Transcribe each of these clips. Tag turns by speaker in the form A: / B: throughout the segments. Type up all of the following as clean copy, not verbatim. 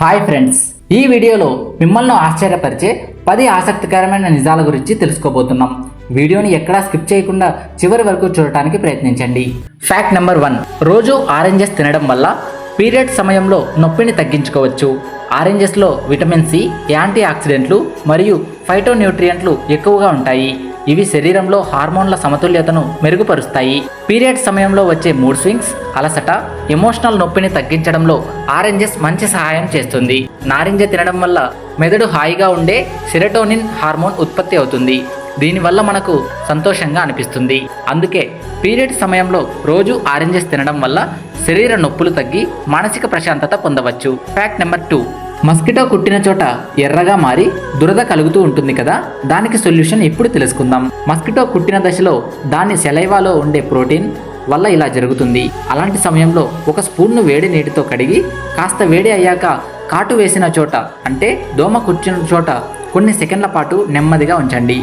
A: Hi friends, ఈ వీడియోలో మిమ్మల్ని ఆశ్చర్యపరిచే 10 ఆసక్తికరమైన నిజాల గురించి తెలుసుకోబోతున్నాం. వీడియోని ఎక్కడా స్కిప్ చేయకుండా చివరి వరకు చూడటానికి ప్రయత్నించండి. ఫ్యాక్ట్ నెంబర్ 1, రోజు ఆరెంజెస్ తినడం వల్ల పీరియడ్ సమయంలో నొప్పిని తగ్గించుకోవచ్చు. ఆరెంజెస్లో విటమిన్ సి, యాంటీ ఆక్సిడెంట్లు మరియు ఫైటోన్యూట్రియంట్లు ఎక్కువగా ఉంటాయి. ఇవి శరీరంలో హార్మోన్ల సమతుల్యతను మెరుగుపరుస్తాయి. పీరియడ్ సమయంలో వచ్చే మూడ్ స్వింగ్స్, అలసట, ఎమోషనల్ నొప్పిని తగ్గించడంలో ఆరెంజెస్ మంచి సహాయం చేస్తుంది. నారింజ తినడం వల్ల మెదడు హాయిగా ఉండే సెరోటోనిన్ హార్మోన్ ఉత్పత్తి అవుతుంది. దీనివల్ల మనకు సంతోషంగా అనిపిస్తుంది. అందుకే పీరియడ్ సమయంలో రోజు ఆరెంజెస్ తినడం వల్ల శరీర నొప్పులు తగ్గి మానసిక ప్రశాంతత పొందవచ్చు. ఫ్యాక్ట్ నెంబర్ 2, మస్కిటో కుట్టిన చోట ఎర్రగా మారి దురద కలుగుతూ ఉంటుంది కదా, దానికి సొల్యూషన్ ఇప్పుడు తెలుసుకుందాం. మస్కిటో కుట్టిన దశలో దాని సెలైవాలో ఉండే ప్రోటీన్ వల్ల ఇలా జరుగుతుంది. అలాంటి సమయంలో ఒక స్పూన్ను వేడి నీటితో కడిగి కాస్త వేడి అయ్యాక కాటు వేసిన చోట అంటే దోమ కుట్టిన చోట కొన్ని సెకండ్ల పాటు నెమ్మదిగా ఉంచండి.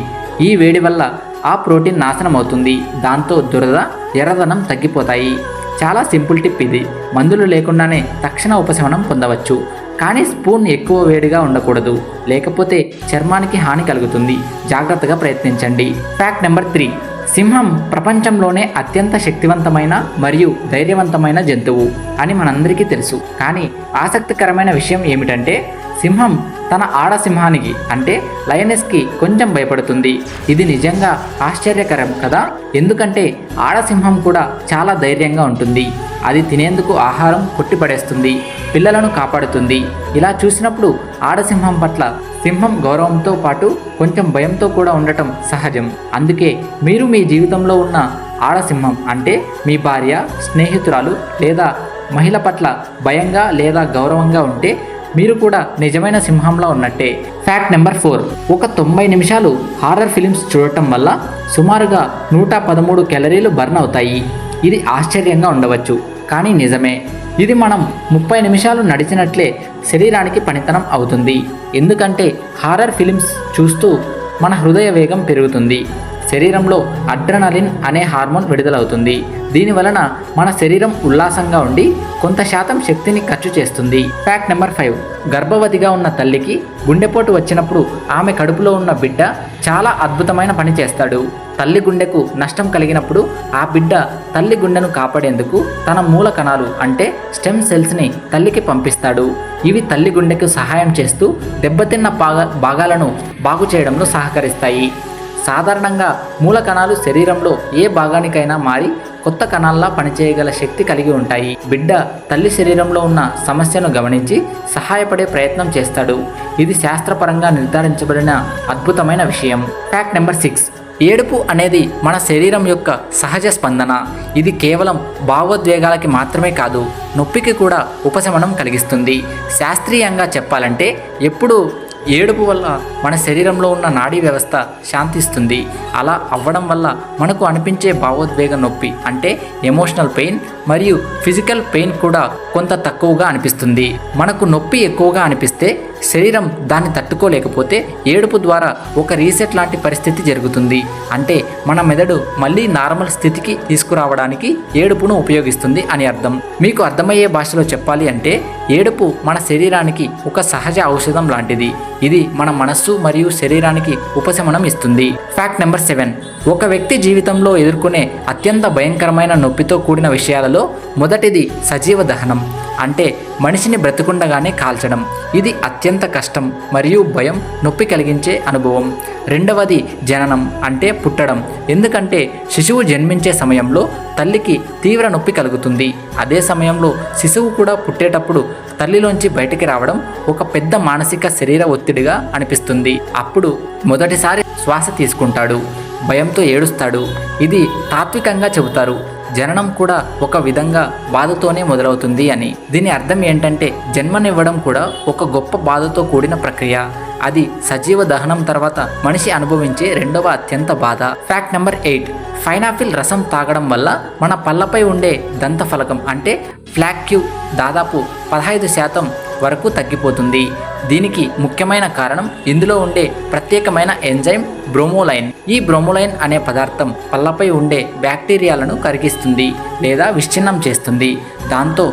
A: ఈ వేడి వల్ల ఆ ప్రోటీన్ నాశనం అవుతుంది. దాంతో దురద, ఎర్రదనం తగ్గిపోతాయి. చాలా సింపుల్ టిప్ ఇది. మందులు లేకుండానే తక్షణ ఉపశమనం పొందవచ్చు. కానీ స్పూన్ ఎక్కువ వేడిగా ఉండకూడదు, లేకపోతే చర్మానికి హాని కలుగుతుంది. జాగ్రత్తగా ప్రయత్నించండి. ఫ్యాక్ట్ నెంబర్ 3, సింహం ప్రపంచంలోనే అత్యంత శక్తివంతమైన మరియు ధైర్యవంతమైన జంతువు అని మనందరికీ తెలుసు. కానీ ఆసక్తికరమైన విషయం ఏమిటంటే సింహం తన ఆడ సింహానికి అంటే లయనెస్కి కొంచెం భయపడుతుంది. ఇది నిజంగా ఆశ్చర్యకరం కదా, ఎందుకంటే ఆడ సింహం కూడా చాలా ధైర్యంగా ఉంటుంది. అది తినేందుకు ఆహారం కొట్టిపడేస్తుంది, పిల్లలను కాపాడుతుంది. ఇలా చూసినప్పుడు ఆడసింహం పట్ల సింహం గౌరవంతో పాటు కొంచెం భయంతో కూడా ఉండటం సహజం. అందుకే మీరు మీ జీవితంలో ఉన్న ఆడసింహం అంటే మీ భార్య, స్నేహితురాలు లేదా మహిళ పట్ల భయంగా లేదా గౌరవంగా ఉంటే మీరు కూడా నిజమైన సింహంలా ఉన్నట్టే. ఫ్యాక్ట్ నెంబర్ 4, ఒక 90 నిమిషాలు హారర్ ఫిలిమ్స్ చూడటం వల్ల సుమారుగా 113 క్యాలరీలు బర్న్ అవుతాయి. ఇది ఆశ్చర్యంగా ఉండవచ్చు, కానీ నిజమే. ఇది మనం 30 నిమిషాలు నడిచినట్లే శరీరానికి పనితనం అవుతుంది. ఎందుకంటే హారర్ ఫిలిమ్స్ చూస్తూ మన హృదయ వేగం పెరుగుతుంది. శరీరంలో అడ్రినలిన్ అనే హార్మోన్ విడుదలవుతుంది. దీనివలన మన శరీరం ఉల్లాసంగా ఉండి కొంత శాతం శక్తిని ఖర్చు చేస్తుంది. ఫ్యాక్ట్ నెంబర్ 5, గర్భవతిగా ఉన్న తల్లికి గుండెపోటు వచ్చినప్పుడు ఆమె కడుపులో ఉన్న బిడ్డ చాలా అద్భుతమైన పని చేస్తాడు. తల్లి గుండెకు నష్టం కలిగినప్పుడు ఆ బిడ్డ తల్లి గుండెను కాపాడేందుకు తన మూల కణాలు అంటే స్టెమ్ సెల్స్ని తల్లికి పంపిస్తాడు. ఇవి తల్లి గుండెకు సహాయం చేస్తూ దెబ్బతిన్న భాగాలను బాగు చేయడంలో సహకరిస్తాయి. సాధారణంగా మూల కణాలు శరీరంలో ఏ భాగానికైనా మారి కొత్త కణాల్లా పనిచేయగల శక్తి కలిగి ఉంటాయి. బిడ్డ తల్లి శరీరంలో ఉన్న సమస్యను గమనించి సహాయపడే ప్రయత్నం చేస్తాడు. ఇది శాస్త్రపరంగా నిర్ధారించబడిన అద్భుతమైన విషయం. ఫ్యాక్ట్ నెంబర్ 6, ఏడుపు అనేది మన శరీరం యొక్క సహజ స్పందన. ఇది కేవలం భావోద్వేగాలకి మాత్రమే కాదు, నొప్పికి కూడా ఉపశమనం కలిగిస్తుంది. శాస్త్రీయంగా చెప్పాలంటే ఎప్పుడు ఏడుపు వల్ల మన శరీరంలో ఉన్న నాడీ వ్యవస్థ శాంతిస్తుంది. అలా అవ్వడం వల్ల మనకు అనిపించే భావోద్వేగ నొప్పి అంటే ఎమోషనల్ పెయిన్ మరియు ఫిజికల్ పెయిన్ కూడా కొంత తక్కువగా అనిపిస్తుంది. మనకు నొప్పి ఎక్కువగా అనిపిస్తే శరీరం దాన్ని తట్టుకోలేకపోతే ఏడుపు ద్వారా ఒక రీసెట్ లాంటి పరిస్థితి జరుగుతుంది. అంటే మన మెదడు మళ్ళీ నార్మల్ స్థితికి తీసుకురావడానికి ఏడుపును ఉపయోగిస్తుంది అని అర్థం. మీకు అర్థమయ్యే భాషలో చెప్పాలి అంటే ఏడుపు మన శరీరానికి ఒక సహజ ఔషధం లాంటిది. ఇది మన మనస్సు మరియు శరీరానికి ఉపశమనం ఇస్తుంది. ఫ్యాక్ట్ నెంబర్ 7, ఒక వ్యక్తి జీవితంలో ఎదుర్కొనే అత్యంత భయంకరమైన నొప్పితో కూడిన విషయాలలో మొదటిది సజీవ దహనం అంటే మనిషిని బ్రతికుండగానే కాల్చడం. ఇది అత్యంత కష్టం మరియు భయం, నొప్పి కలిగించే అనుభవం. రెండవది జననం అంటే పుట్టడం. ఎందుకంటే శిశువు జన్మించే సమయంలో తల్లికి తీవ్ర నొప్పి కలుగుతుంది. అదే సమయంలో శిశువు కూడా పుట్టేటప్పుడు తల్లిలోంచి బయటికి రావడం ఒక పెద్ద మానసిక శరీర ఒత్తిడిగా అనిపిస్తుంది. అప్పుడు మొదటిసారి శ్వాస తీసుకుంటాడు, భయంతో ఏడుస్తాడు. ఇది తాత్వికంగా చెబుతారు. జననం కూడా ఒక విధంగా బాధతోనే మొదలవుతుంది అని. దీని అర్థం ఏంటంటే జన్మనివ్వడం కూడా ఒక గొప్ప బాధతో కూడిన ప్రక్రియ. అది సజీవ దహనం తర్వాత మనిషి అనుభవించే రెండవ అత్యంత బాధ. ఫ్యాక్ట్ నెంబర్ 8, పైనాపిల్ రసం తాగడం వల్ల మన పళ్ళపై ఉండే దంతఫలకం అంటే ప్లాక్యూ దాదాపు 15% వరకు తగ్గిపోతుంది. దీనికి ముఖ్యమైన కారణం ఇందులో ఉండే ప్రత్యేకమైన ఎంజైమ్ బ్రోమోలైన్. ఈ బ్రోమోలైన్ అనే పదార్థం పళ్ళపై ఉండే బ్యాక్టీరియాలను కరిగిస్తుంది లేదా విచ్ఛిన్నం చేస్తుంది. దాంతో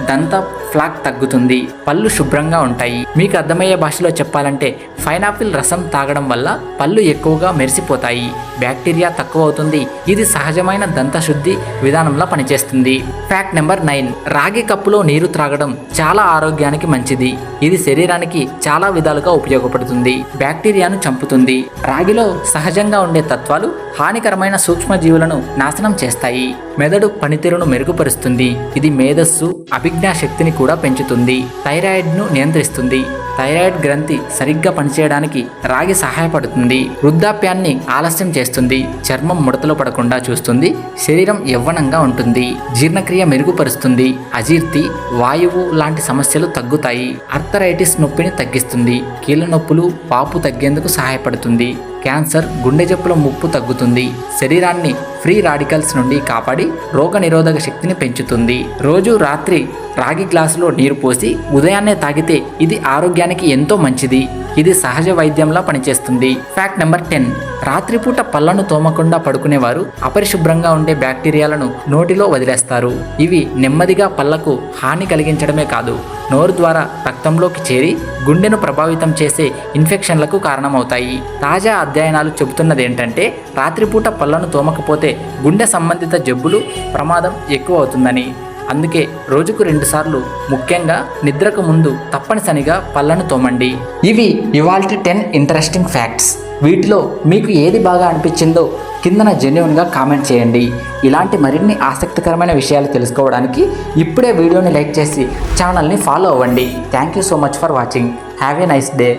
A: దంత ప్లాక్ తగ్గుతుంది, పళ్ళు శుభ్రంగా ఉంటాయి. మీకు అర్థమయ్యే భాషలో చెప్పాలంటే పైనాపిల్ రసం తాగడం వల్ల పళ్ళు ఎక్కువగా మెరిసిపోతాయి, బ్యాక్టీరియా తక్కువ అవుతుంది. ఇది సహజమైన దంత శుద్ధి విధానంలో పనిచేస్తుంది. ఫ్యాక్ట్ నెంబర్ 9, రాగి కప్పులో నీరు త్రాగడం చాలా ఆరోగ్యానికి మంచిది. ఇది శరీరానికి చాలా విధాలుగా ఉపయోగపడుతుంది, బ్యాక్టీరియాను చంపుతుంది. రాగిలో సహజంగా ఉండే తత్వాలు హానికరమైన సూక్ష్మజీవులను నాశనం చేస్తాయి, మెదడు పనితీరును మెరుగుపరుస్తుంది. ఇది మేధస్సు, అభిజ్ఞా శక్తిని కూడా పెంచుతుంది, థైరాయిడ్ను నియంత్రిస్తుంది. థైరాయిడ్ గ్రంథి సరిగ్గా పనిచేయడానికి రాగి సహాయపడుతుంది. వృద్ధాప్యాన్ని ఆలస్యం చేస్తుంది, చర్మం ముడతలు పడకుండా చూస్తుంది, శరీరం యవ్వనంగా ఉంటుంది. జీర్ణక్రియ మెరుగుపరుస్తుంది, అజీర్తి, వాయువు లాంటి సమస్యలు తగ్గుతాయి. ఆర్థరైటిస్ నొప్పిని తగ్గిస్తుంది, కీళ్ళ నొప్పులు, వాపు తగ్గేందుకు సహాయపడుతుంది. క్యాన్సర్, గుండె జబ్బుల ముప్పు తగ్గుతుంది. శరీరాన్ని ఫ్రీ రాడికల్స్ నుండి కాపాడి రోగనిరోధక శక్తిని పెంచుతుంది. రోజు రాత్రి రాగి గ్లాసులో నీరు పోసి ఉదయాన్నే తాగితే ఇది ఆరోగ్యానికి ఎంతో మంచిది. ఇది సహజ వైద్యంలా పనిచేస్తుంది. ఫ్యాక్ట్ నెంబర్ 10, రాత్రిపూట పళ్ళను తోమకుండా పడుకునేవారు అపరిశుభ్రంగా ఉండే బ్యాక్టీరియాలను నోటిలో వదిలేస్తారు. ఇవి నెమ్మదిగా పళ్లకు హాని కలిగించడమే కాదు, నోరు ద్వారా రక్తంలోకి చేరి గుండెను ప్రభావితం చేసే ఇన్ఫెక్షన్లకు కారణమవుతాయి. తాజా అధ్యయనాలు చెబుతున్నది ఏంటంటే రాత్రిపూట పళ్ళను తోమకపోతే గుండె సంబంధిత జబ్బులు ప్రమాదం ఎక్కువ అవుతుందని. అందుకే రోజుకు 2 సార్లు, ముఖ్యంగా నిద్రకు ముందు తప్పనిసరిగా పళ్ళను తోమండి. ఇవి ఇవాల్టి 10 ఇంట్రెస్టింగ్ ఫ్యాక్ట్స్. వీటిలో మీకు ఏది బాగా అనిపించిందో కిందన జెన్యూన్గా కామెంట్ చేయండి. ఇలాంటి మరిన్ని ఆసక్తికరమైన విషయాలు తెలుసుకోవడానికి ఇప్పుడే వీడియోని లైక్ చేసి ఛానల్ని ఫాలో అవ్వండి. Thank you so much for watching. Have a nice day.